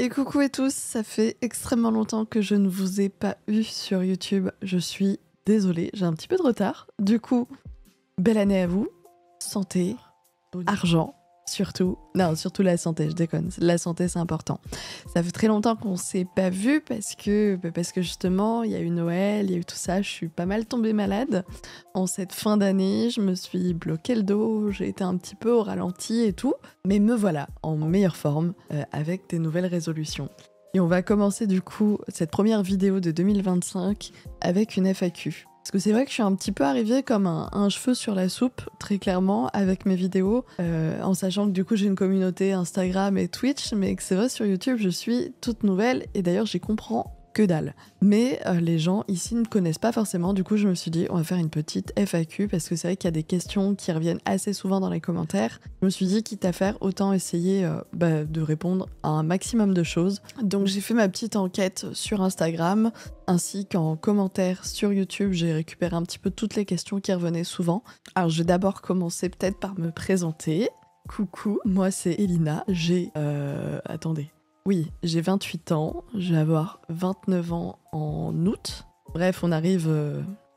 Et coucou à tous, ça fait extrêmement longtemps que je ne vous ai pas eu sur YouTube. Je suis désolée, j'ai un petit peu de retard. Du coup, belle année à vous. Santé, argent, surtout. Non, surtout la santé, je déconne. La santé, c'est important. Ça fait très longtemps qu'on s'est pas vu parce que justement, il y a eu Noël, il y a eu tout ça. Je suis pas mal tombée malade. En cette fin d'année, je me suis bloqué le dos, j'ai été un petit peu au ralenti et tout. Mais me voilà en meilleure forme avec des nouvelles résolutions. Et on va commencer du coup cette première vidéo de 2025 avec une FAQ. Parce que c'est vrai que je suis un petit peu arrivée comme un cheveu sur la soupe, très clairement, avec mes vidéos, en sachant que du coup j'ai une communauté Instagram et Twitch, mais que c'est vrai sur YouTube je suis toute nouvelle, et d'ailleurs j'y comprends que dalle. Mais les gens ici ne connaissent pas forcément, du coup je me suis dit on va faire une petite FAQ, parce que c'est vrai qu'il y a des questions qui reviennent assez souvent dans les commentaires. Je me suis dit quitte à faire, autant essayer de répondre à un maximum de choses. Donc j'ai fait ma petite enquête sur Instagram, ainsi qu'en commentaire sur YouTube, j'ai récupéré un petit peu toutes les questions qui revenaient souvent. Alors je vais d'abord commencer peut-être par me présenter. Coucou, moi c'est Elina, j'ai... attendez. Oui, j'ai 28 ans, je vais avoir 29 ans en août. Bref, on arrive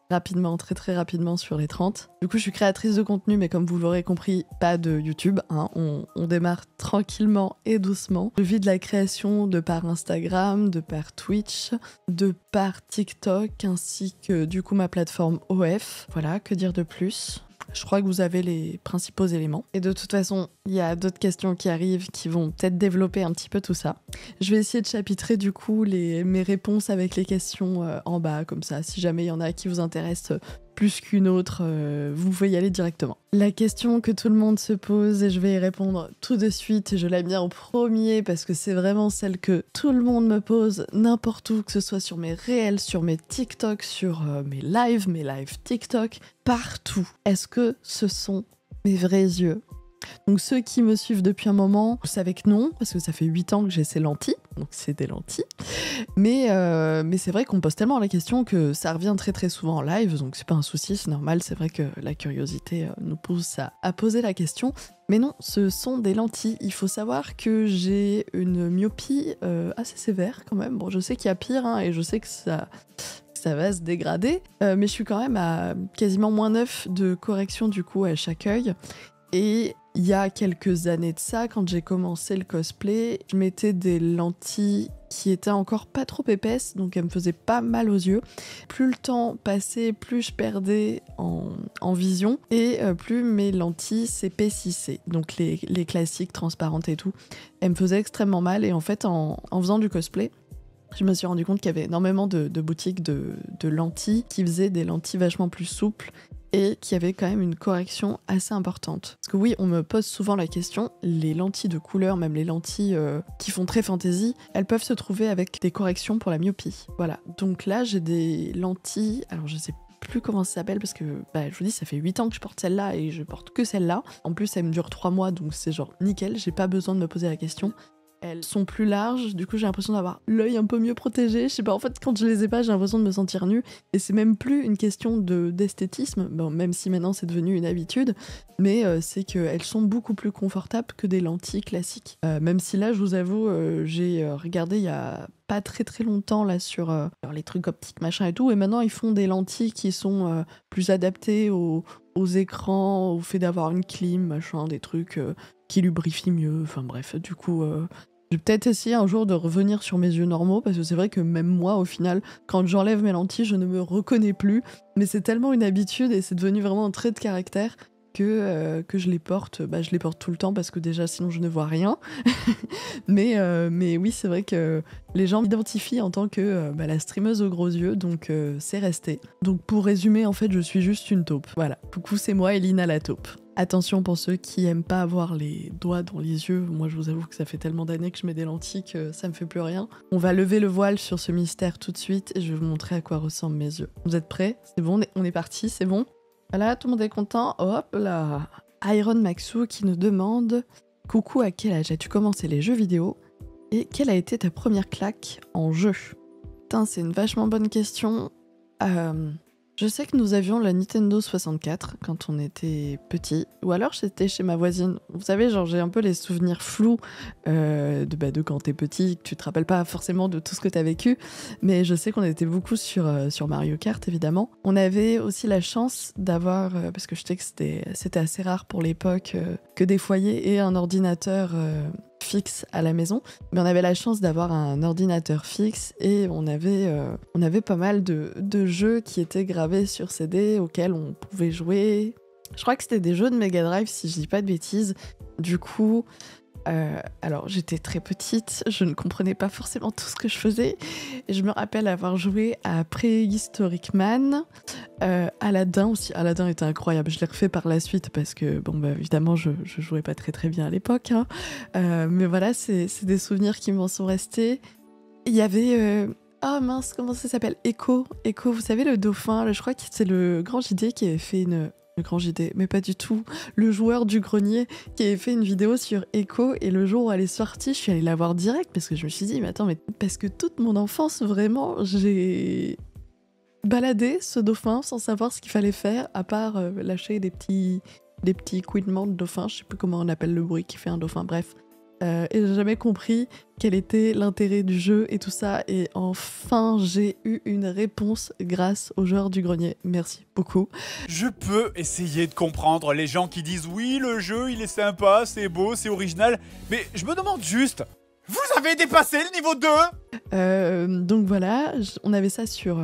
rapidement, très rapidement sur les 30. Du coup, je suis créatrice de contenu, mais comme vous l'aurez compris, pas de YouTube. Hein. On démarre tranquillement et doucement. Je vis de la création de par Instagram, de par Twitch, de par TikTok, ainsi que du coup ma plateforme OF. Voilà, que dire de plus ? Je crois que vous avez les principaux éléments. Et de toute façon, il y a d'autres questions qui arrivent qui vont peut-être développer un petit peu tout ça. Je vais essayer de chapitrer du coup mes réponses avec les questions en bas, comme ça. Si jamais il y en a qui vous intéressent plus qu'une autre, vous pouvez y aller directement. La question que tout le monde se pose, et je vais y répondre tout de suite, je l'aime bien en premier parce que c'est vraiment celle que tout le monde me pose n'importe où, que ce soit sur mes réels, sur mes TikTok, sur mes lives TikTok, partout. Est-ce que ce sont mes vrais yeux ? Donc ceux qui me suivent depuis un moment, vous savez que non, parce que ça fait 8 ans que j'ai ces lentilles, donc c'est des lentilles. Mais c'est vrai qu'on me pose tellement la question que ça revient très souvent en live, donc c'est pas un souci, c'est normal, c'est vrai que la curiosité nous pousse à poser la question. Mais non, ce sont des lentilles. Il faut savoir que j'ai une myopie assez sévère quand même. Bon, je sais qu'il y a pire, hein, et je sais que ça va se dégrader, mais je suis quand même à quasiment -9 de correction du coup à chaque œil. Et il y a quelques années de ça, quand j'ai commencé le cosplay, je mettais des lentilles qui étaient encore pas trop épaisses, donc elles me faisaient pas mal aux yeux. Plus le temps passait, plus je perdais en vision, et plus mes lentilles s'épaississaient. Donc les classiques, transparentes et tout, elles me faisaient extrêmement mal, et en fait, en faisant du cosplay, je me suis rendu compte qu'il y avait énormément de boutiques de lentilles qui faisaient des lentilles vachement plus souples, et qui avait quand même une correction assez importante. Parce que oui, on me pose souvent la question, les lentilles de couleur, même les lentilles qui font très fantasy, elles peuvent se trouver avec des corrections pour la myopie. Voilà, donc là j'ai des lentilles, alors je sais plus comment ça s'appelle parce que je vous dis ça fait 8 ans que je porte celle-là et je porte que celle-là. En plus elle me dure 3 mois donc c'est genre nickel, j'ai pas besoin de me poser la question. Elles sont plus larges, du coup j'ai l'impression d'avoir l'œil un peu mieux protégé. Je sais pas, en fait quand je les ai pas, j'ai l'impression de me sentir nue. Et c'est même plus une question d'esthétisme, bon, même si maintenant c'est devenu une habitude, mais c'est qu'elles sont beaucoup plus confortables que des lentilles classiques. Même si là, je vous avoue, j'ai regardé il y a pas très longtemps là sur les trucs optiques machin et tout, et maintenant ils font des lentilles qui sont plus adaptées aux écrans, au fait d'avoir une clim, machin, des trucs qui lubrifient mieux, enfin bref, du coup... Je vais peut-être essayer un jour de revenir sur mes yeux normaux, parce que c'est vrai que même moi, au final, quand j'enlève mes lentilles, je ne me reconnais plus. Mais c'est tellement une habitude et c'est devenu vraiment un trait de caractère que je les porte. Je les porte tout le temps parce que déjà, sinon, je ne vois rien. mais oui, c'est vrai que les gens m'identifient en tant que la streameuse aux gros yeux, donc c'est resté. Donc pour résumer, en fait, je suis juste une taupe. Voilà. Coucou, c'est moi, Elina la taupe. Attention pour ceux qui aiment pas avoir les doigts dans les yeux, moi je vous avoue que ça fait tellement d'années que je mets des lentilles que ça me fait plus rien. On va lever le voile sur ce mystère tout de suite et je vais vous montrer à quoi ressemblent mes yeux. Vous êtes prêts ? C'est bon, on est parti, c'est bon ? Voilà, tout le monde est content. Hop là. Iron Maxou qui nous demande « Coucou, à quel âge as-tu commencé les jeux vidéo ? Et quelle a été ta première claque en jeu ?» Putain, c'est une vachement bonne question. Je sais que nous avions la Nintendo 64 quand on était petit, ou alors j'étais chez ma voisine. Vous savez, genre j'ai un peu les souvenirs flous de quand t'es petit, que tu te rappelles pas forcément de tout ce que t'as vécu, mais je sais qu'on était beaucoup sur Mario Kart évidemment. On avait aussi la chance d'avoir, parce que je sais que c'était assez rare pour l'époque, que des foyers aient un ordinateur fixe à la maison, mais on avait la chance d'avoir un ordinateur fixe et on avait pas mal de jeux qui étaient gravés sur CD auxquels on pouvait jouer. Je crois que c'était des jeux de Mega Drive si je dis pas de bêtises. Du coup, alors j'étais très petite, je ne comprenais pas forcément tout ce que je faisais. Et je me rappelle avoir joué à Prehistoric Man, Aladdin aussi. Aladdin était incroyable, je l'ai refait par la suite parce que, évidemment, je jouais pas très très bien à l'époque. Hein. Mais voilà, c'est des souvenirs qui m'en sont restés. Il y avait... oh mince, comment ça s'appelle? Echo, vous savez, le dauphin, je crois que c'est le Grand JD qui avait fait le Grand JD, mais pas du tout. Le joueur du grenier qui avait fait une vidéo sur Echo et le jour où elle est sortie, je suis allée la voir direct parce que je me suis dit, mais attends, mais parce que toute mon enfance, vraiment, j'ai baladé ce dauphin sans savoir ce qu'il fallait faire à part lâcher des petits couinements de dauphin, je sais plus comment on appelle le bruit qui fait un dauphin, bref. Et j'ai jamais compris quel était l'intérêt du jeu et tout ça. Et enfin, j'ai eu une réponse grâce au joueur du grenier. Merci beaucoup. Je peux essayer de comprendre les gens qui disent oui, le jeu, il est sympa, c'est beau, c'est original. Mais je me demande juste, vous avez dépassé le niveau 2 ? Donc voilà, on avait ça sur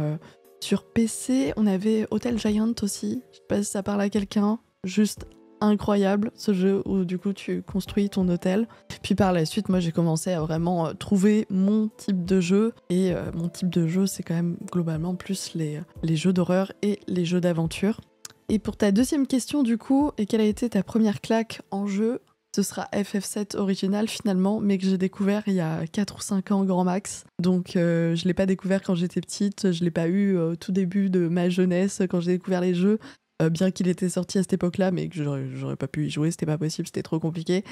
PC. On avait Hotel Giant aussi. Je sais pas si ça parle à quelqu'un. Juste incroyable ce jeu où du coup tu construis ton hôtel. Puis par la suite, moi j'ai commencé à vraiment trouver mon type de jeu et mon type de jeu c'est quand même globalement plus les jeux d'horreur et les jeux d'aventure. Et pour ta deuxième question du coup, et quelle a été ta première claque en jeu? Ce sera FF7 original finalement, mais que j'ai découvert il y a 4 ou 5 ans grand max. Donc je l'ai pas découvert quand j'étais petite, je l'ai pas eu au tout début de ma jeunesse quand j'ai découvert les jeux. Bien qu'il était sorti à cette époque-là, mais que j'aurais pas pu y jouer, c'était pas possible, c'était trop compliqué.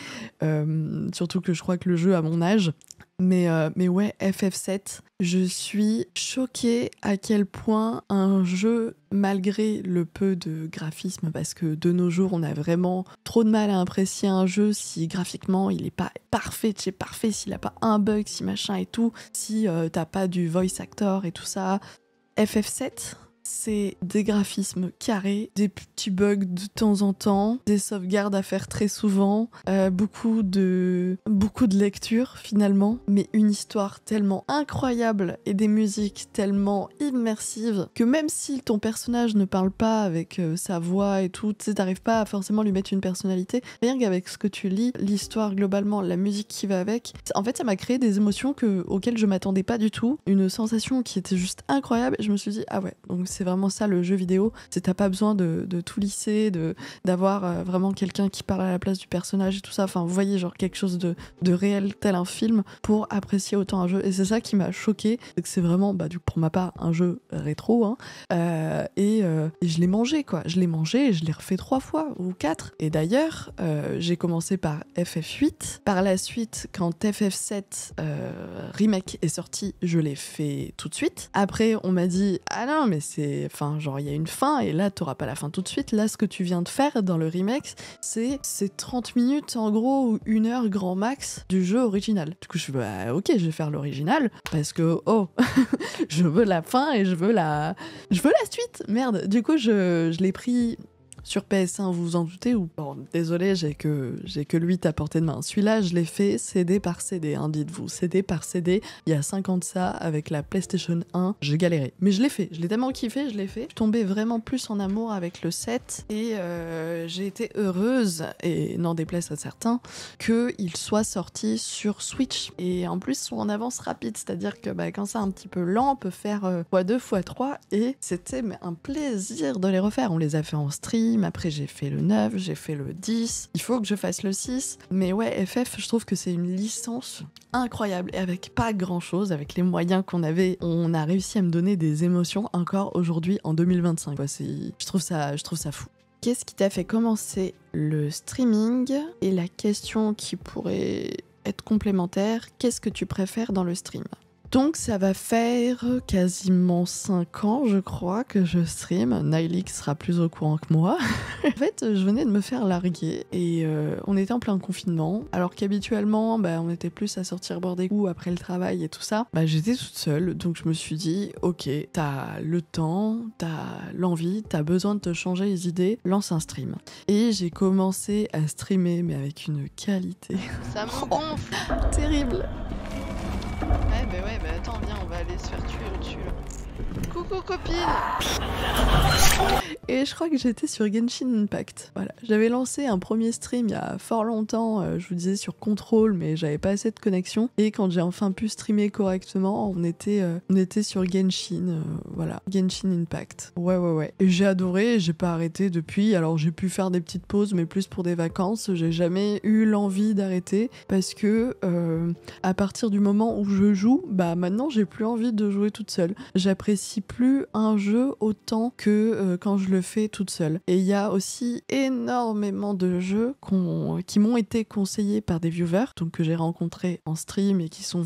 Surtout que je crois que le jeu a mon âge. Mais ouais, FF7, je suis choquée à quel point un jeu, malgré le peu de graphisme, parce que de nos jours, on a vraiment trop de mal à apprécier un jeu si graphiquement il est pas parfait de chez parfait, s'il a pas un bug, si machin et tout, si t'as pas du voice actor et tout ça. FF7, c'est des graphismes carrés, des petits bugs de temps en temps, des sauvegardes à faire très souvent, beaucoup de lecture finalement, mais une histoire tellement incroyable et des musiques tellement immersives que même si ton personnage ne parle pas avec sa voix et tout, tu sais, t'arrives pas à forcément lui mettre une personnalité, rien qu'avec ce que tu lis, l'histoire globalement, la musique qui va avec, en fait ça m'a créé des émotions auxquelles je m'attendais pas du tout, une sensation qui était juste incroyable et je me suis dit ah ouais, donc c'est vraiment ça le jeu vidéo, c'est t'as pas besoin de tout lisser, d'avoir vraiment quelqu'un qui parle à la place du personnage et tout ça, enfin vous voyez genre quelque chose de réel tel un film pour apprécier autant un jeu et c'est ça qui m'a choquée, c'est que c'est vraiment pour ma part un jeu rétro hein, et je l'ai mangé quoi, je l'ai refait 3 fois ou 4 et d'ailleurs j'ai commencé par FF8, par la suite quand FF7 remake est sorti je l'ai fait tout de suite, après on m'a dit ah non mais c'est genre il y a une fin et là t'auras pas la fin tout de suite, là ce que tu viens de faire dans le remake c'est 30 minutes en gros ou 1 heure grand max du jeu original. Du coup je fais ok je vais faire l'original parce que je veux la fin et je veux la suite, merde. Du coup je l'ai pris sur PS1, vous vous en doutez ou bon, désolé, j'ai que le 8 à portée de main. Celui-là, je l'ai fait CD par CD, hein, dites-vous. CD par CD, il y a 5 ans de ça, avec la PlayStation 1, j'ai galéré. Mais je l'ai fait, je l'ai tellement kiffé, je l'ai fait. Je suis tombée vraiment plus en amour avec le 7 et j'ai été heureuse, et n'en déplaise à certains, qu'il soit sorti sur Switch. Et en plus, ils sont en avance rapide, c'est-à-dire que quand c'est un petit peu lent, on peut faire x2, x3, et c'était un plaisir de les refaire. On les a fait en stream, après j'ai fait le 9, j'ai fait le 10, il faut que je fasse le 6, mais ouais, FF, je trouve que c'est une licence incroyable, et avec pas grand chose, avec les moyens qu'on avait, on a réussi à me donner des émotions encore aujourd'hui en 2025. Je trouve ça fou. Qu'est-ce qui t'a fait commencer le streaming? Et la question qui pourrait être complémentaire, qu'est-ce que tu préfères dans le stream? Donc ça va faire quasiment 5 ans, je crois, que je stream. Nilix sera plus au courant que moi. En fait, je venais de me faire larguer et on était en plein confinement. Alors qu'habituellement, on était plus à sortir boire des coups après le travail et tout ça. J'étais toute seule, donc je me suis dit, ok, t'as le temps, t'as l'envie, t'as besoin de te changer les idées, lance un stream. Et j'ai commencé à streamer, mais avec une qualité. Ça me gonfle. Terrible. Ouais, attends, viens, on va aller se faire tuer au-dessus là. Coucou copine. Et je crois que j'étais sur Genshin Impact. Voilà, j'avais lancé un premier stream il y a fort longtemps, je vous disais sur Control, mais j'avais pas assez de connexion. Et quand j'ai enfin pu streamer correctement, on était sur Genshin, voilà, Genshin Impact. Ouais. Et j'ai adoré, j'ai pas arrêté depuis. Alors j'ai pu faire des petites pauses, mais plus pour des vacances. J'ai jamais eu l'envie d'arrêter parce que à partir du moment où je joue, maintenant j'ai plus envie de jouer toute seule. J'apprécie plus un jeu autant que quand je le fais toute seule. Et il y a aussi énormément de jeux qui m'ont été conseillés par des viewers, donc que j'ai rencontrés en stream et qui sont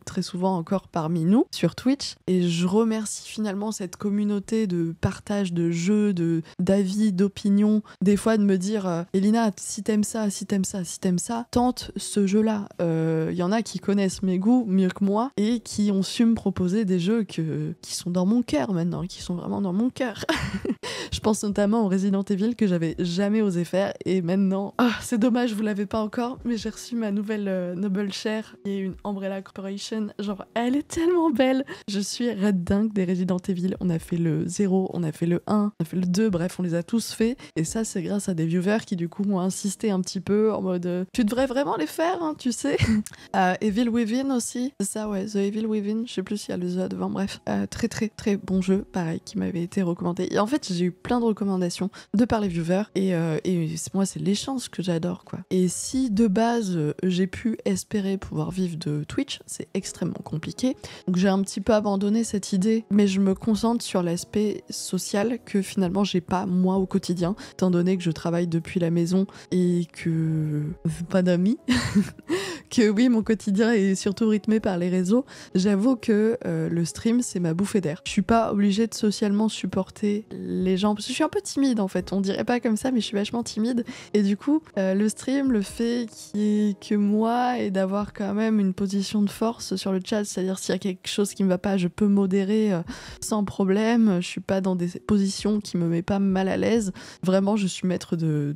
très souvent encore parmi nous sur Twitch. Et je remercie finalement cette communauté de partage de jeux, d'avis, d'opinions. Des fois de me dire Elina, si t'aimes ça, tente ce jeu-là. Il y en a qui connaissent mes goûts mieux que moi et qui ont su me proposer des jeux qui sont dans mon cœur maintenant, qui sont vraiment dans mon cœur. Je pense notamment au Resident Evil que j'avais jamais osé faire et maintenant, c'est dommage, vous l'avez pas encore, mais j'ai reçu ma nouvelle Noble Share qui est une Umbrella Corporation. Genre, elle est tellement belle. Je suis red dingue des Resident Evil. On a fait le 0, on a fait le 1, on a fait le 2, bref, on les a tous faits. Et ça, c'est grâce à des viewers qui du coup ont insisté un petit peu en mode tu devrais vraiment les faire, hein, tu sais. Evil Within aussi, c'est ça, ouais, The Evil Within, je sais plus s'il y a le The devant, bref. Très très très bon jeu, pareil, qui m'avait été recommandé. Et en fait, j'ai eu plein de recommandations de par les viewers et moi, c'est les chances que j'adore, quoi. Et si de base, j'ai pu espérer pouvoir vivre de Twitch, c'est extrêmement compliqué. Donc j'ai un petit peu abandonné cette idée, mais je me concentre sur l'aspect social que finalement j'ai pas moi au quotidien, étant donné que je travaille depuis la maison et que pas d'amis. Que oui, mon quotidien est surtout rythmé par les réseaux. J'avoue que le stream, c'est ma bouffée d'air. Je suis pas obligée de socialement supporter les gens, parce que je suis un peu timide en fait. On dirait pas comme ça, mais je suis vachement timide. Et du coup, le stream, le fait qu'il y ait que moi et d'avoir quand même une position de force sur le chat, c'est-à-dire s'il y a quelque chose qui me va pas, je peux modérer sans problème. Je suis pas dans des positions qui me met pas mal à l'aise. Vraiment, je suis maître de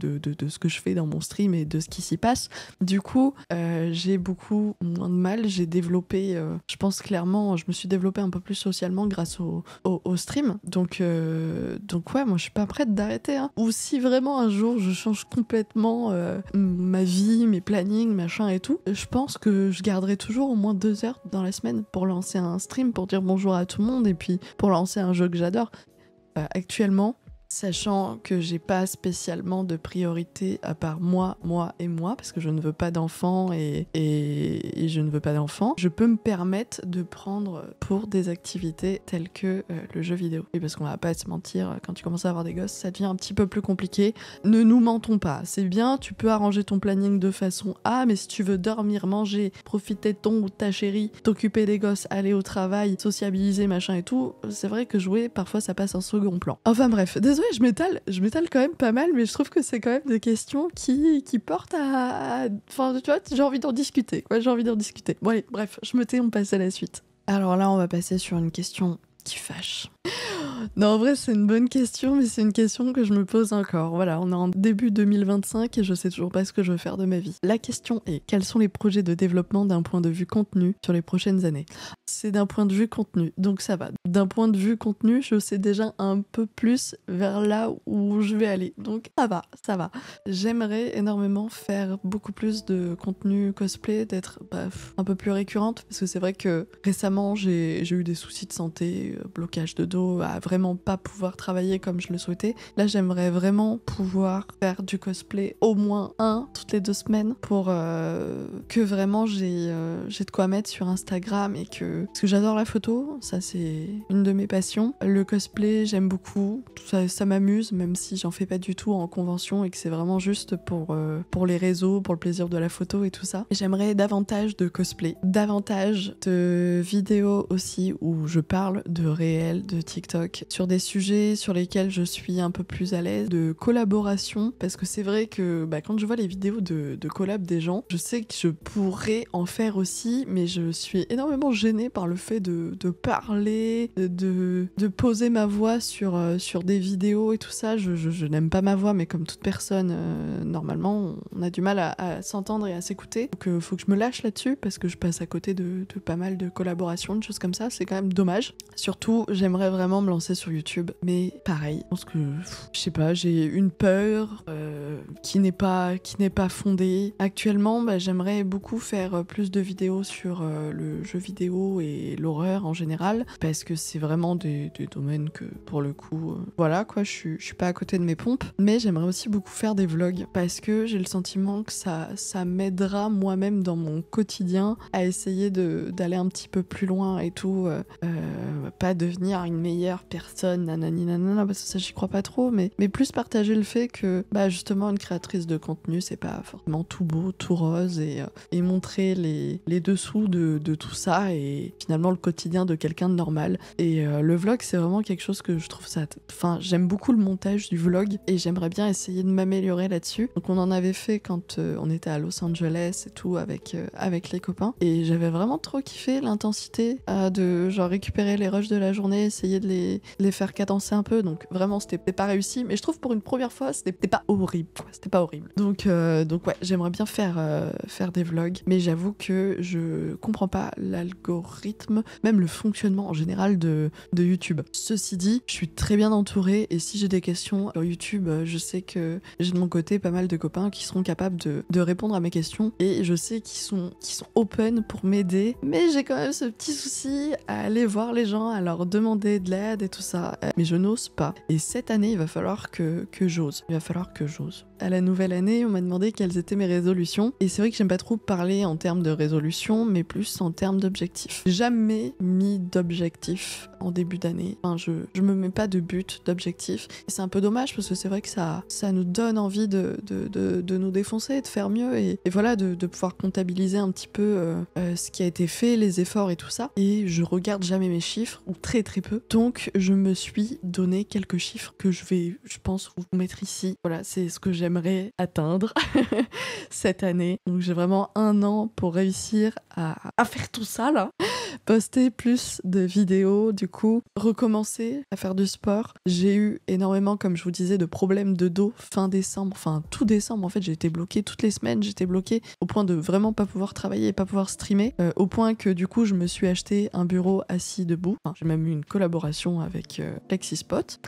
ce que je fais dans mon stream et de ce qui s'y passe. Du coup, j'ai beaucoup moins de mal. J'ai développé, je pense clairement, je me suis développée un peu plus socialement grâce au stream. Donc ouais, moi je suis pas prête d'arrêter. Hein. Ou si vraiment un jour je change complètement ma vie, mes plannings, machin et tout, je pense que je garderai toujours au moins 2 heures dans la semaine pour lancer un stream, pour dire bonjour à tout le monde et puis pour lancer un jeu que j'adore. Actuellement, sachant que j'ai pas spécialement de priorité à part moi, parce que je ne veux pas d'enfants et je ne veux pas d'enfants, je peux me permettre de prendre pour des activités telles que le jeu vidéo. Et parce qu'on va pas se mentir, quand tu commences à avoir des gosses, ça devient un petit peu plus compliqué. Ne nous mentons pas, c'est bien, tu peux arranger ton planning de façon A, mais si tu veux dormir, manger, profiter de ton ou de ta chérie, t'occuper des gosses, aller au travail, sociabiliser, machin et tout, c'est vrai que jouer, parfois ça passe en second plan. Enfin bref, désolé, je m'étale quand même pas mal, mais je trouve que c'est quand même des questions qui portent à... Enfin, tu vois, j'ai envie d'en discuter, quoi, j'ai envie d'en discuter. Bon allez, bref, je me tais, on passe à la suite. Alors là, on va passer sur une question qui fâche. Non, en vrai, c'est une bonne question, mais c'est une question que je me pose encore. Voilà, on est en début 2025 et je sais toujours pas ce que je veux faire de ma vie. La question est, quels sont les projets de développement d'un point de vue contenu sur les prochaines années ? C'est d'un point de vue contenu, donc ça va. D'un point de vue contenu, je sais déjà un peu plus vers là où je vais aller. Donc ça va. J'aimerais énormément faire beaucoup plus de contenu cosplay, d'être un peu plus récurrente, parce que c'est vrai que récemment, j'ai eu des soucis de santé, blocage de dos, vraiment pas pouvoir travailler comme je le souhaitais. Là, j'aimerais vraiment pouvoir faire du cosplay au moins toutes les 2 semaines pour que vraiment j'ai de quoi mettre sur Instagram et que... Parce que j'adore la photo, ça c'est une de mes passions. Le cosplay, j'aime beaucoup, ça m'amuse, même si j'en fais pas du tout en convention et que c'est vraiment juste pour les réseaux, pour le plaisir de la photo et tout ça. Et j'aimerais davantage de cosplay, davantage de vidéos aussi où je parle de réel, de TikTok, sur des sujets sur lesquels je suis un peu plus à l'aise, de collaboration, parce que c'est vrai que quand je vois les vidéos de collab des gens, je sais que je pourrais en faire aussi, mais je suis énormément gênée par le fait de parler, de poser ma voix sur des vidéos et tout ça. Je n'aime pas ma voix, mais comme toute personne, normalement, on a du mal à s'entendre et à s'écouter. Donc faut que je me lâche là-dessus, parce que je passe à côté de pas mal de collaborations, de choses comme ça. C'est quand même dommage. Surtout, j'aimerais vraiment me lancer sur YouTube, mais pareil, je pense que, je sais pas, j'ai une peur qui n'est pas fondée. Actuellement, j'aimerais beaucoup faire plus de vidéos sur le jeu vidéo et l'horreur en général, parce que c'est vraiment des domaines que, pour le coup, voilà quoi, je suis pas à côté de mes pompes. Mais j'aimerais aussi beaucoup faire des vlogs, parce que j'ai le sentiment que ça m'aidera moi-même dans mon quotidien à essayer d'aller un petit peu plus loin et tout, pas devenir une meilleure personne, nanani nanana, parce que ça j'y crois pas trop, mais plus partager le fait que justement une créatrice de contenu c'est pas forcément tout beau, tout rose, et montrer les dessous de tout ça et finalement le quotidien de quelqu'un de normal. Et le vlog c'est vraiment quelque chose que je trouve ça... Enfin, j'aime beaucoup le montage du vlog et j'aimerais bien essayer de m'améliorer là-dessus. Donc on en avait fait quand on était à Los Angeles et tout avec les copains, et j'avais vraiment trop kiffé l'intensité de genre récupérer les rushs de la journée, essayer de les faire cadencer un peu. Donc vraiment c'était pas réussi, mais je trouve pour une première fois c'était pas horrible quoi. C'était pas horrible. Donc ouais, j'aimerais bien faire des vlogs, mais j'avoue que je comprends pas l'algorithme, même le fonctionnement en général de YouTube. Ceci dit, je suis très bien entourée, et si j'ai des questions sur YouTube, je sais que j'ai de mon côté pas mal de copains qui seront capables de répondre à mes questions, et je sais qu'ils sont open pour m'aider, mais j'ai quand même ce petit souci à aller voir les gens, à leur demander de l'aide et tout ça, mais je n'ose pas. Et cette année, il va falloir que j'ose. À la nouvelle année, on m'a demandé quelles étaient mes résolutions, et c'est vrai que j'aime pas trop parler en termes de résolutions, mais plus en termes d'objectifs. Jamais mis d'objectifs en début d'année. Enfin, je me mets pas de but, d'objectif. Et c'est un peu dommage, parce que c'est vrai que ça nous donne envie de nous défoncer, de faire mieux, et voilà, de pouvoir comptabiliser un petit peu ce qui a été fait, les efforts et tout ça. Et je regarde jamais mes chiffres, ou très très peu. Donc je me suis donné quelques chiffres que je pense, vous mettre ici. Voilà, c'est ce que j'aimerais atteindre cette année. Donc j'ai vraiment 1 an pour réussir à faire tout ça là. Poster plus de vidéos, du coup, recommencer à faire du sport. J'ai eu énormément, comme je vous disais, de problèmes de dos fin décembre, enfin tout décembre en fait, j'ai été bloquée toutes les semaines, j'étais bloquée au point de vraiment pas pouvoir travailler et pas pouvoir streamer, au point que du coup je me suis acheté un bureau assis debout. Enfin, j'ai même eu une collaboration avec Lexispot.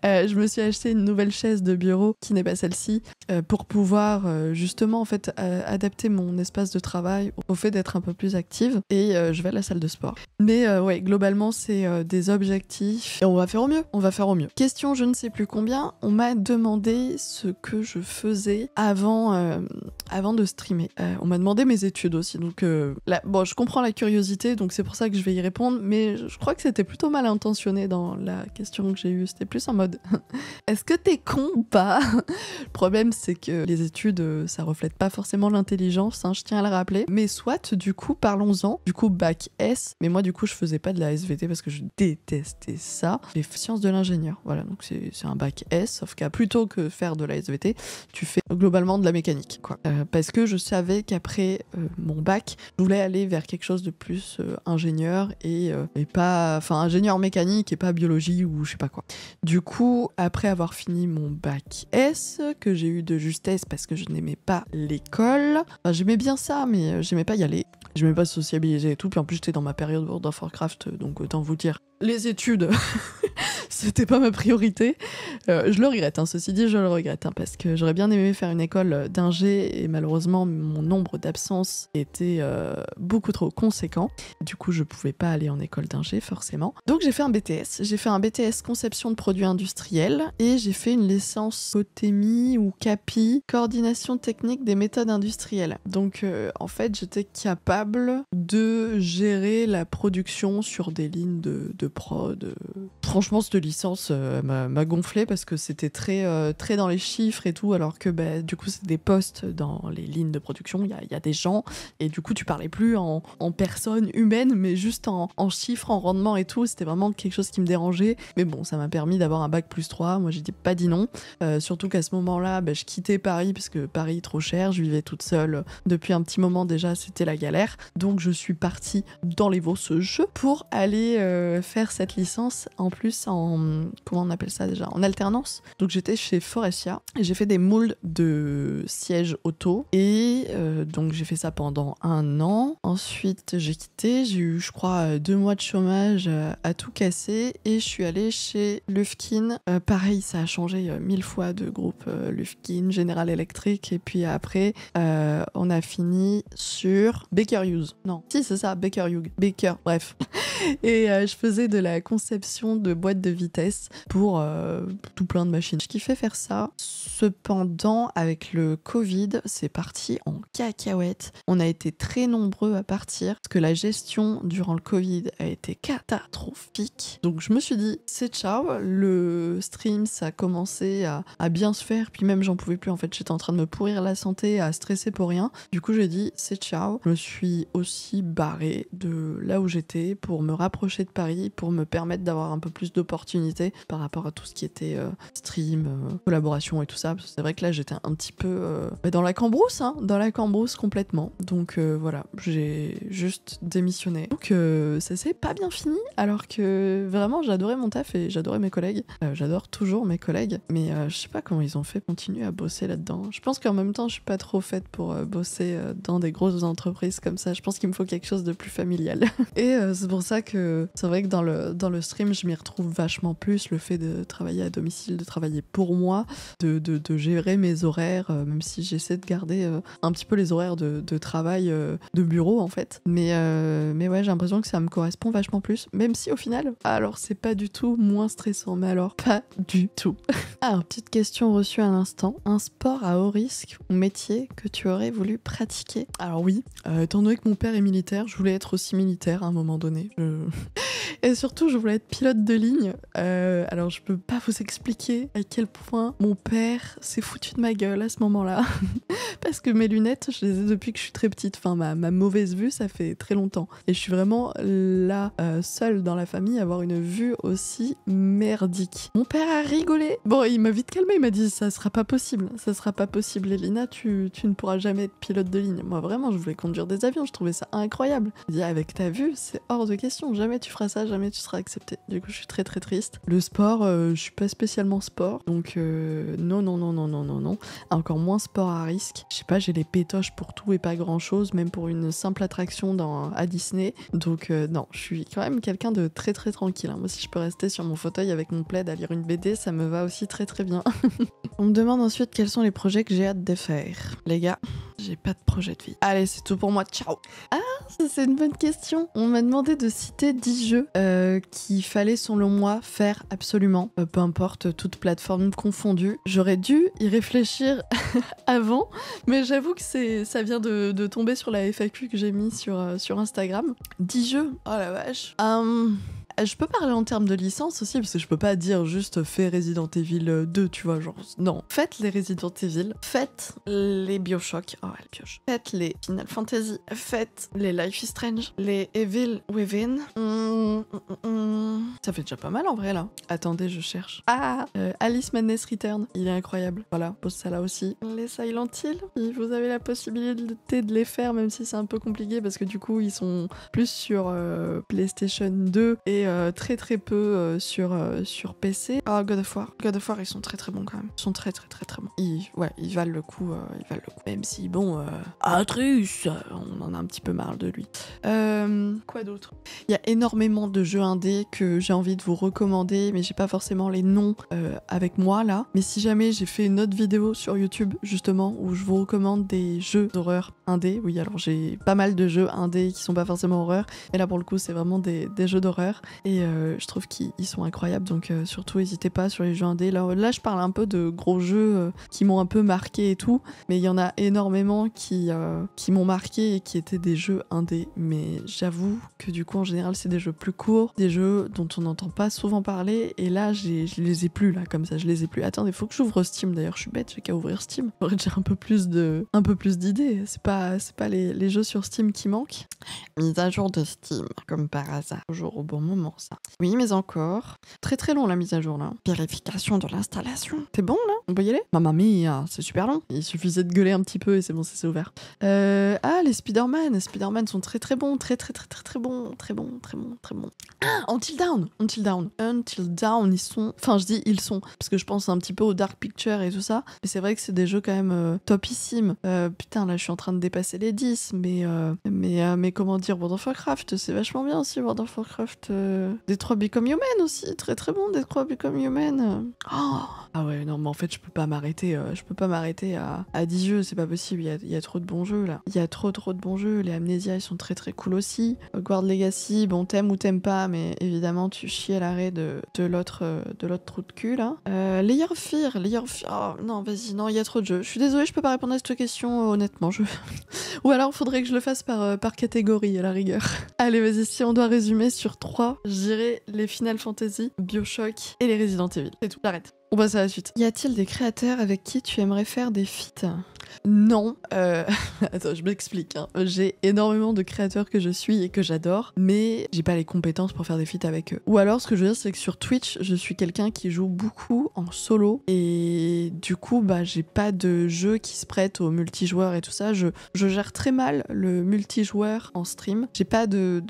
Je me suis acheté une nouvelle chaise de bureau qui n'est pas celle-ci, pour pouvoir justement en fait adapter mon espace de travail au fait d'être un peu plus active, et je vais à la salle de sport. Mais ouais, globalement c'est des objectifs et on va faire au mieux. Question je ne sais plus combien, on m'a demandé ce que je faisais avant de streamer. On m'a demandé mes études aussi, donc bon, je comprends la curiosité, donc c'est pour ça que je vais y répondre, mais je crois que c'était plutôt mal intentionné dans la question que j'ai eue. C'était plus en mode est-ce que t'es con ou pas? Le problème c'est que les études ça reflète pas forcément l'intelligence, hein, je tiens à le rappeler, mais soit, du coup parlons-en. Du coup bac S, mais moi du coup je faisais pas de la SVT parce que je détestais ça. Les sciences de l'ingénieur, voilà, donc c'est un bac S, sauf qu'à plutôt que faire de la SVT, tu fais globalement de la mécanique quoi. Parce que je savais qu'après mon bac, je voulais aller vers quelque chose de plus ingénieur et pas, enfin ingénieur mécanique et pas biologie ou je sais pas quoi. Du coup, après avoir fini mon bac S, que j'ai eu de justesse parce que je n'aimais pas l'école, enfin, j'aimais bien ça, mais j'aimais pas y aller. J'aimais pas sociabiliser et tout, puis en plus j'étais dans ma période World of Warcraft, donc autant vous dire, les études, c'était pas ma priorité. Je le regrette, hein, ceci dit, je le regrette, hein, parce que j'aurais bien aimé faire une école d'ingé et malheureusement mon nombre d'absences était beaucoup trop conséquent. Du coup, je pouvais pas aller en école d'ingé forcément. Donc j'ai fait un BTS. J'ai fait un BTS conception de produits industriels et j'ai fait une licence COTEMI ou CAPI, coordination technique des méthodes industrielles. Donc en fait, j'étais capable de gérer la production sur des lignes de prod. Franchement, cette licence m'a gonflé parce que c'était très dans les chiffres et tout, alors que du coup, c'est des postes dans les lignes de production, il y a des gens, et du coup, tu parlais plus en personne humaine, mais juste en chiffres, en rendement et tout. C'était vraiment quelque chose qui me dérangeait. Mais bon, ça m'a permis d'avoir un bac +3. Moi, j'ai pas dit non. Surtout qu'à ce moment-là, je quittais Paris parce que Paris, trop cher. Je vivais toute seule depuis un petit moment déjà, c'était la galère. Donc, je suis partie dans les Vosges pour aller faire cette licence en plus comment on appelle ça déjà, en alternance. Donc j'étais chez Forestia et j'ai fait des moulds de sièges auto et donc j'ai fait ça pendant 1 an. Ensuite j'ai quitté, j'ai eu je crois 2 mois de chômage à tout casser et je suis allée chez Lufkin. Pareil, ça a changé 1000 fois de groupe. Lufkin, General Electric, et puis après on a fini sur Baker Hughes. Non, si c'est ça, Baker Hughes. Baker, bref. Et je faisais de la conception de boîtes de vitesse pour tout plein de machines. Je kiffais faire ça. Cependant, avec le Covid, c'est parti en cacahuète. On a été très nombreux à partir parce que la gestion durant le Covid a été catastrophique. Donc je me suis dit, c'est ciao. Le stream, ça a commencé à bien se faire. Puis même, j'en pouvais plus. En fait, j'étais en train de me pourrir la santé, à stresser pour rien. Du coup, j'ai dit, c'est ciao. Je me suis aussi barrée de là où j'étais pour me rapprocher de Paris, pour me permettre d'avoir un peu plus d'opportunités par rapport à tout ce qui était stream, collaboration et tout ça. Parce que c'est vrai que là, j'étais un petit peu dans la cambrousse, hein, dans la cambrousse complètement. Donc voilà, j'ai juste démissionné. Donc ça s'est pas bien fini, alors que vraiment, j'adorais mon taf et j'adorais mes collègues. J'adore toujours mes collègues, mais je sais pas comment ils ont fait continuer à bosser là-dedans. Je pense qu'en même temps, je suis pas trop faite pour bosser dans des grosses entreprises comme ça. Je pense qu'il me faut quelque chose de plus familial. Et c'est pour ça que c'est vrai que dans le stream, je m'y retrouve vachement plus, le fait de travailler à domicile, de travailler pour moi, de gérer mes horaires, même si j'essaie de garder un petit peu les horaires de travail de bureau en fait. Mais ouais, j'ai l'impression que ça me correspond vachement plus, même si au final, alors c'est pas du tout moins stressant, mais alors pas du tout. Alors, petite question reçue à l'instant. Un sport à haut risque ou métier que tu aurais voulu pratiquer? Alors oui, étant donné que mon père est militaire, je voulais être aussi militaire à un moment donné. Et surtout, je voulais être pilote de ligne. Alors, je peux pas vous expliquer à quel point mon père s'est foutu de ma gueule à ce moment-là. Parce que mes lunettes, je les ai depuis que je suis très petite. Enfin, ma mauvaise vue, ça fait très longtemps. Et je suis vraiment là, seule dans la famille, à avoir une vue aussi merdique. Mon père a rigolé. Bon, il m'a vite calmé. Il m'a dit, ça sera pas possible. Ça sera pas possible, Elina. Tu ne pourras jamais être pilote de ligne. Moi, vraiment, je voulais conduire des avions. Je trouvais ça incroyable. Il dit, avec ta vue, c'est hors de question. Jamais tu feras ça, jamais tu seras accepté. Du coup, je suis très très triste. Le sport, je suis pas spécialement sport. Donc, non. Encore moins sport à risque. Je sais pas, j'ai les pétoches pour tout et pas grand chose, même pour une simple attraction à Disney. Donc, non, je suis quand même quelqu'un de très très tranquille. Hein. Moi, si je peux rester sur mon fauteuil avec mon plaid à lire une BD, ça me va aussi très très bien. On me demande ensuite quels sont les projets que j'ai hâte de faire. Les gars, j'ai pas de projet de vie. Allez, c'est tout pour moi. Ciao! Ah, ça c'est une bonne question. On m'a demandé de citer 10 jeux qu'il fallait selon moi faire absolument, peu importe, toute plateforme confondue. J'aurais dû y réfléchir avant, mais j'avoue que ça vient de tomber sur la FAQ que j'ai mis sur Instagram. 10 jeux, oh la vache. Je peux parler en termes de licence aussi, parce que je peux pas dire juste fais Resident Evil 2, tu vois, genre, non. Faites les Resident Evil, faites les Bioshock, oh les Bioshock, faites les Final Fantasy, faites les Life is Strange, les Evil Within, ça fait déjà pas mal en vrai là. Attendez, je cherche. Alice Madness Return, il est incroyable, voilà, pose ça là aussi. Les Silent Hill, si vous avez la possibilité de les faire, même si c'est un peu compliqué, parce que du coup, ils sont plus sur PlayStation 2 et très très peu sur PC. God of War, ils sont très très bons quand même. Ils sont très très très très bons. Ils valent le coup, Même si bon, Atrus, on en a un petit peu marre de lui. Quoi d'autre? Il y a énormément tellement de jeux indés que j'ai envie de vous recommander, mais j'ai pas forcément les noms avec moi là. Mais si jamais j'ai fait une autre vidéo sur YouTube justement où je vous recommande des jeux d'horreur indés, oui alors j'ai pas mal de jeux indés qui sont pas forcément horreur, et là pour le coup c'est vraiment des jeux d'horreur, et je trouve qu'ils sont incroyables, donc surtout n'hésitez pas sur les jeux indés. Là je parle un peu de gros jeux qui m'ont un peu marqué et tout, mais il y en a énormément qui m'ont marqué et qui étaient des jeux indés, mais j'avoue que du coup en général c'est des jeux plus courts, des jeux dont on n'entend pas souvent parler, et là je les ai plus là comme ça, je les ai plus. Attendez, faut que j'ouvre Steam d'ailleurs, je suis bête, j'ai qu'à ouvrir Steam. J'aurais déjà un peu plus d'idées, c'est pas les jeux sur Steam qui manquent. Mise à jour de Steam, comme par hasard, toujours au bon moment ça. Oui, mais encore. Très très long la mise à jour là. Vérification de l'installation. C'est bon là? On peut y aller? Mamma mia, c'est super long. Il suffisait de gueuler un petit peu et c'est bon, c'est ouvert. Les Spider-Man. Les Spider-Man sont très très bons, très bons. Ah, Until Dawn, ils sont... Enfin, je dis ils sont, parce que je pense un petit peu au Dark Picture et tout ça, mais c'est vrai que c'est des jeux quand même topissimes. Putain, là je suis en train de dépasser les 10, mais comment dire, World of Warcraft, c'est vachement bien aussi, World of Warcraft. Detroit Become Human aussi, très très bon, Detroit Become Human. Ah ouais, non, mais en fait, je peux pas m'arrêter à 10 jeux, c'est pas possible, il y a trop de bons jeux là. Il y a trop de bons jeux, les Amnesia, ils sont très très cool aussi. Hogwarts Legacy, bon, t'aimes ou t'aimes pas, mais évidemment, tu chies à l'arrêt de l'autre trou de cul là. Layer of Fear, oh non, vas-y, non, il y a trop de jeux. Je suis désolée, je peux pas répondre à cette question, honnêtement. Ou alors, faudrait que je le fasse par catégorie, à la rigueur. Allez, vas-y, si on doit résumer sur 3, je dirais les Final Fantasy, BioShock et les Resident Evil. C'est tout, j'arrête. On passe à la suite. Y a-t-il des créateurs avec qui tu aimerais faire des feats ? Non. Attends, je m'explique. Hein. J'ai énormément de créateurs que je suis et que j'adore, mais j'ai pas les compétences pour faire des feats avec eux. Ou alors, ce que je veux dire, c'est que sur Twitch, je suis quelqu'un qui joue beaucoup en solo, et du coup, j'ai pas de jeu qui se prête au multijoueur et tout ça. Je gère très mal le multijoueur en stream. J'ai pas de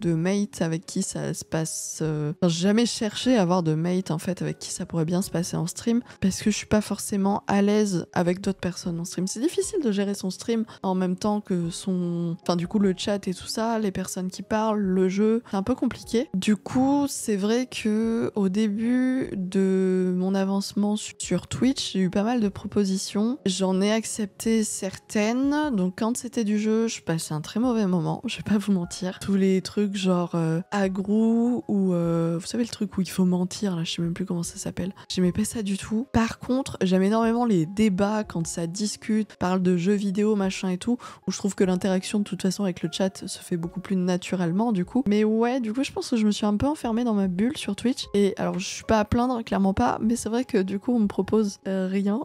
mate avec qui ça se passe. J'ai jamais cherché à avoir de mate en fait avec qui ça pourrait bien se passer en stream, parce que je suis pas forcément à l'aise avec d'autres personnes en stream. C'est difficile de gérer son stream en même temps que le chat et tout ça, les personnes qui parlent, le jeu, c'est un peu compliqué. Du coup, c'est vrai que au début de mon avancement sur Twitch, j'ai eu pas mal de propositions. J'en ai accepté certaines, donc quand c'était du jeu, je passais un très mauvais moment, je vais pas vous mentir. Tous les trucs genre aggro ou vous savez le truc où il faut mentir, là, je sais même plus comment ça s'appelle. J'aimais pas ça du tout. Par contre, j'aime énormément les débats quand ça discute, parle de jeux vidéo, machin et tout, où je trouve que l'interaction de toute façon avec le chat se fait beaucoup plus naturellement du coup. Mais ouais, du coup, je pense que je me suis un peu enfermée dans ma bulle sur Twitch. Et alors, je suis pas à plaindre, clairement pas, mais c'est vrai que du coup, on me propose rien.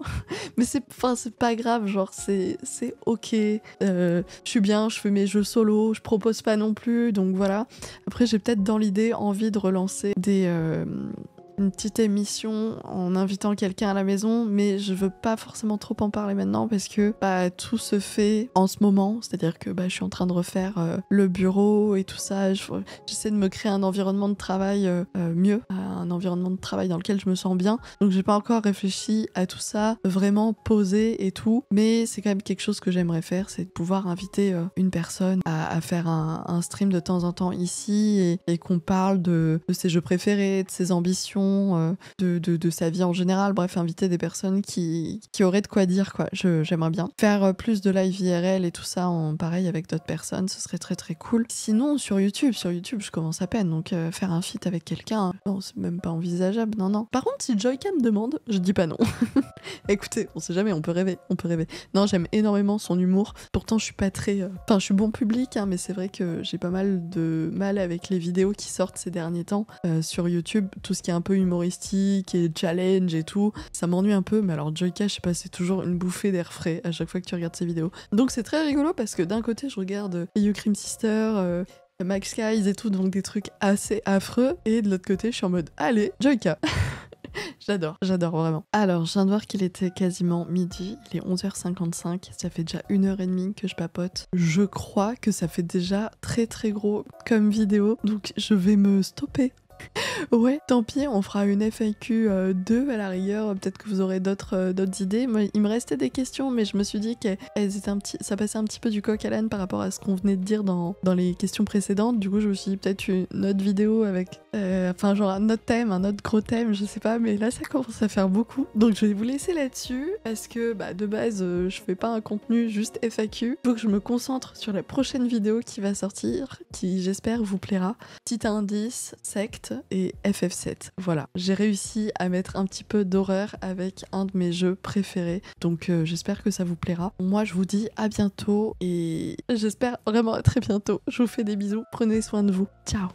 Mais c'est pas grave, genre, c'est ok. Je suis bien, je fais mes jeux solo, je propose pas non plus, donc voilà. Après, j'ai peut-être dans l'idée envie de relancer une petite émission en invitant quelqu'un à la maison, mais je veux pas forcément trop en parler maintenant parce que tout se fait en ce moment, c'est-à-dire que je suis en train de refaire le bureau et tout ça, j'essaie de me créer un environnement de travail mieux, un environnement de travail dans lequel je me sens bien, donc j'ai pas encore réfléchi à tout ça, vraiment posé et tout, mais c'est quand même quelque chose que j'aimerais faire, c'est de pouvoir inviter une personne à faire un stream de temps en temps ici et qu'on parle de ses jeux préférés, de ses ambitions, de sa vie en général, bref, inviter des personnes qui auraient de quoi dire, quoi. J'aimerais bien faire plus de live IRL et tout ça pareil avec d'autres personnes, ce serait très très cool. Sinon sur YouTube je commence à peine, donc faire un feat avec quelqu'un, non, c'est même pas envisageable, non. Par contre, si Joyka me demande, je dis pas non. Écoutez, on sait jamais, on peut rêver. Non, j'aime énormément son humour, pourtant je suis pas très... je suis bon public, hein, mais c'est vrai que j'ai pas mal de mal avec les vidéos qui sortent ces derniers temps sur YouTube, tout ce qui est un peu humoristique et challenge et tout, ça m'ennuie un peu, mais alors Joyka, je sais pas, c'est toujours une bouffée d'air frais à chaque fois que tu regardes ses vidéos. Donc c'est très rigolo parce que d'un côté je regarde You Cream Sister, Max Skies et tout, donc des trucs assez affreux, et de l'autre côté je suis en mode allez, Joyka. J'adore vraiment. Alors, je viens de voir qu'il était quasiment midi, il est 11h55, ça fait déjà 1h30 que je papote. Je crois que ça fait déjà très très gros comme vidéo, donc je vais me stopper. Ouais, tant pis, on fera une FAQ 2 à la rigueur. Peut-être que vous aurez d'autres idées. Moi, il me restait des questions, mais je me suis dit que ça passait un petit peu du coq à l'âne par rapport à ce qu'on venait de dire dans les questions précédentes. Du coup, je me suis dit peut-être une autre vidéo avec, genre un autre thème, un autre gros thème, je sais pas. Mais là, ça commence à faire beaucoup. Donc, je vais vous laisser là-dessus parce que de base, je fais pas un contenu juste FAQ. Il faut que je me concentre sur la prochaine vidéo qui va sortir, qui j'espère vous plaira. Petit indice, secte et FF7. Voilà, j'ai réussi à mettre un petit peu d'horreur avec un de mes jeux préférés. Donc j'espère que ça vous plaira. Moi, je vous dis à bientôt et j'espère vraiment à très bientôt. Je vous fais des bisous, prenez soin de vous. Ciao.